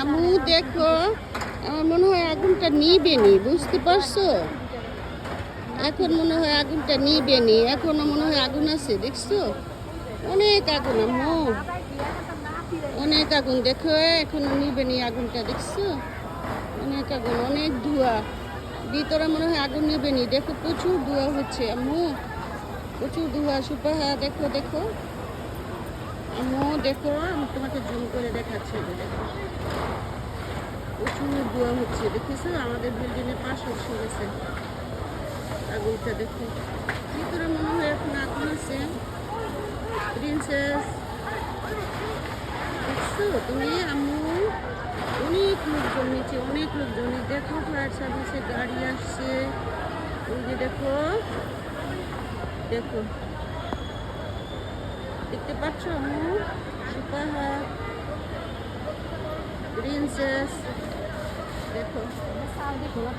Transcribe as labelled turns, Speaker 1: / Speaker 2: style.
Speaker 1: আম্মু দেখো, আমার মনে হয় আগুনটা নিবে নি, বুঝতে পারছো? এখন মনে হয় আগুনটা নিবে নি, এখনো মনে হয় আগুন আছে, দেখছো? অনেক আগুন আম্মু, অনেক আগুন। দেখো এখনো নিবে নি আগুনটা, দেখছো? অনেক আগুন, অনেক ধোঁয়া। ভিতরে মনে হয় আগুন নিবে নি। দেখো প্রচুর ধোঁয়া হচ্ছে আম্মু, প্রচুর ধোঁয়া। সুপাহা দেখো দেখো আম্মু, দেখো আমি তোমাকে জুম করে দেখাচ্ছি, এই যে দেখো প্রচুর ধোঁয়া হচ্ছে, দেখেছো? আমাদের বিল্ডিং এর পাশে উঠে গেছে আগুনটা। দেখো ভিতরে মনে হয় এখন আগুন আছে। প্রিন্সেস, দেখছো তুমি আম্মু? অনেক লোকজন নিচে, অনেক লোকজন। এই দেখো ফায়ার সার্ভিসের গাড়ি আসছে, ওই যে দেখো দেখো, দেখতে পাচ্ছ আম্মু? সুপাহা, প্রিন্সেস, দেখো